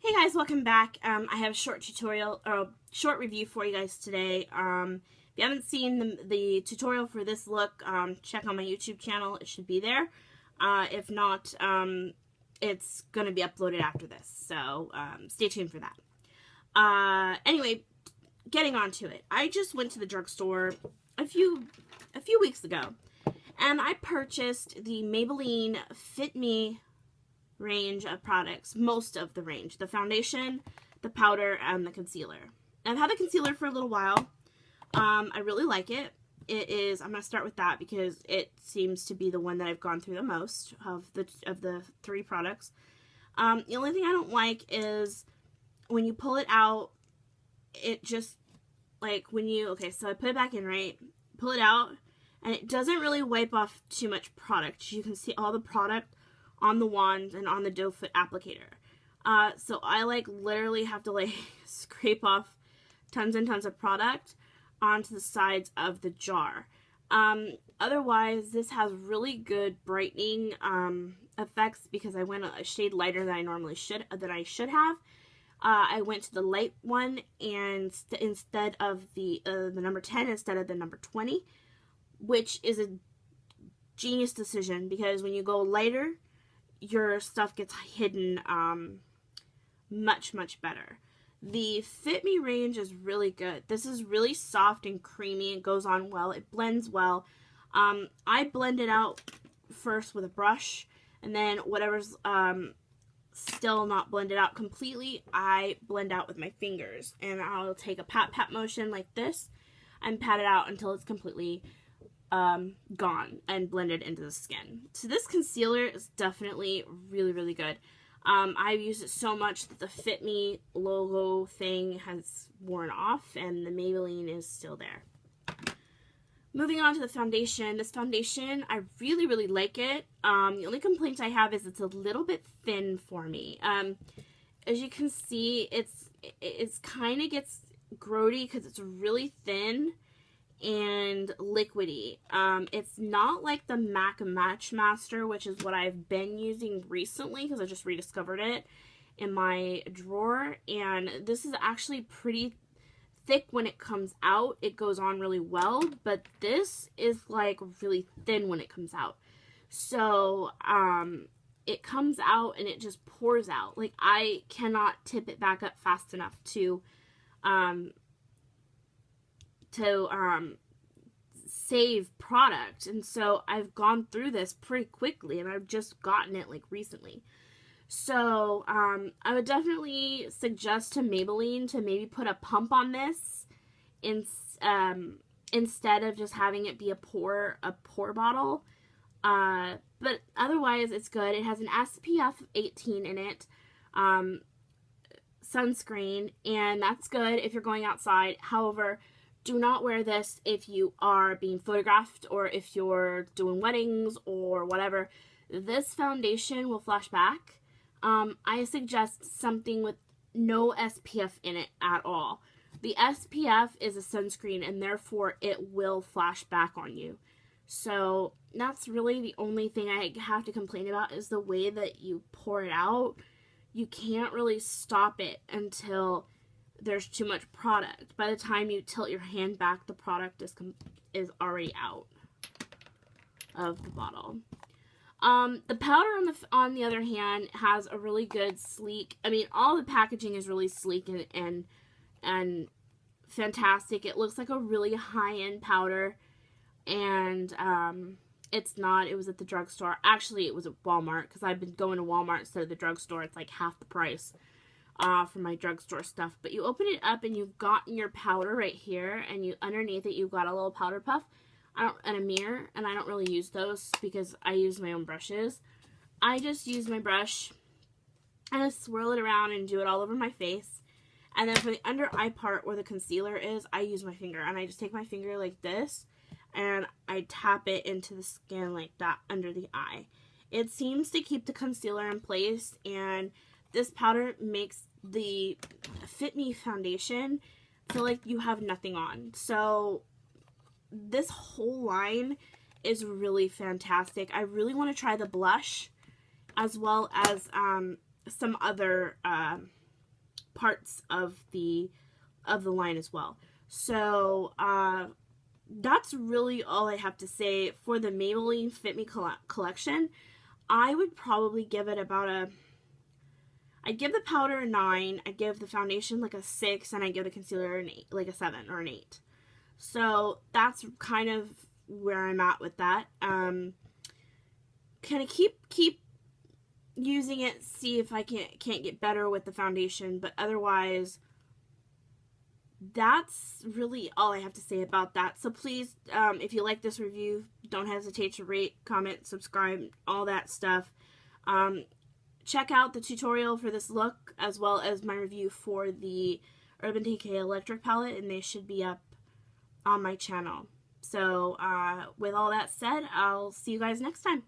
Hey guys, welcome back. I have a short tutorial or a short review for you guys today. If you haven't seen the tutorial for this look, check on my YouTube channel. It should be there. If not, it's going to be uploaded after this. So stay tuned for that. Anyway, getting on to it. I just went to the drugstore a few weeks ago, and I purchased the Maybelline Fit Me range of products, most of the range, the foundation, the powder, and the concealer. I've had the concealer for a little while. I really like it. I'm going to start with that because it seems to be the one that I've gone through the most of the three products. The only thing I don't like is when you pull it out, it just, like, so I put it back in, right? Pull it out, and it doesn't really wipe off too much product. You can see all the product on the wand and on the doe foot applicator. So I literally have to scrape off tons and tons of product onto the sides of the jar. Otherwise, this has really good brightening effects because I went a shade lighter than I should have. I went to the light one, and instead of the number 10 instead of the number 20, which is a genius decision because when you go lighter, your stuff gets hidden much better. The Fit Me range is really good. This is really soft and creamy. It goes on well. It blends well. I blend it out first with a brush, and then whatever's still not blended out completely, I blend out with my fingers. And I'll take a pat motion like this and pat it out until it's completely gone and blended into the skin. So this concealer is definitely really good. I've used it so much that the Fit Me logo thing has worn off and the Maybelline is still there. Moving on to the foundation. This foundation, I really like it. The only complaint I have is it's a little bit thin for me. As you can see, it's kind of gets grody because it's really thin and liquidy. It's not like the MAC Match Master, which is what I've been using recently because I just rediscovered it in my drawer, and this is actually pretty thick when it comes out. It goes on really well, but this is really thin when it comes out. So it comes out and it just pours out. I cannot tip it back up fast enough to save product, and so I've gone through this pretty quickly, and I've just gotten it recently. So I would definitely suggest to Maybelline to maybe put a pump on this instead of just having it be a pour bottle. But otherwise, it's good. It has an SPF 18 in it. Sunscreen, and that's good if you're going outside. However, do not wear this if you are being photographed or if you're doing weddings or whatever. This foundation will flash back. I suggest something with no SPF in it at all. The SPF is a sunscreen, and therefore it will flash back on you. So that's really the only thing I have to complain about is the way that you pour it out. You can't really stop it until there's too much product. By the time you tilt your hand back, the product is already out of the bottle. The powder on the other hand has a really good sleek. I mean, all the packaging is really sleek and fantastic. It looks like a really high-end powder, and it's not. It was at the drugstore. Actually, it was at Walmart because I've been going to Walmart instead of the drugstore. It's like half the price for my drugstore stuff. But you open it up and you've got your powder right here, and underneath it you've got a little powder puff and a mirror, and I don't really use those because I use my own brushes. I just use my brush and I swirl it around and do it all over my face. And then for the under eye part where the concealer is, I use my finger, and I just take my finger like this and I tap it into the skin like that under the eye. It seems to keep the concealer in place, and this powder makes the Fit Me foundation feel like you have nothing on. So this whole line is really fantastic. I really want to try the blush as well as some other parts of the line as well. So that's really all I have to say for the Maybelline Fit Me collection. I would probably give it about I'd give the powder a 9, I'd give the foundation like a 6, and I'd give the concealer an 8, like a 7 or an 8. So that's kind of where I'm at with that. Kind of keep using it, see if I can't get better with the foundation, but otherwise that's really all I have to say about that. So please, if you like this review, don't hesitate to rate, comment, subscribe, all that stuff. Check out the tutorial for this look, as well as my review for the Urban Decay Electric palette, and they should be up on my channel. So with all that said, I'll see you guys next time.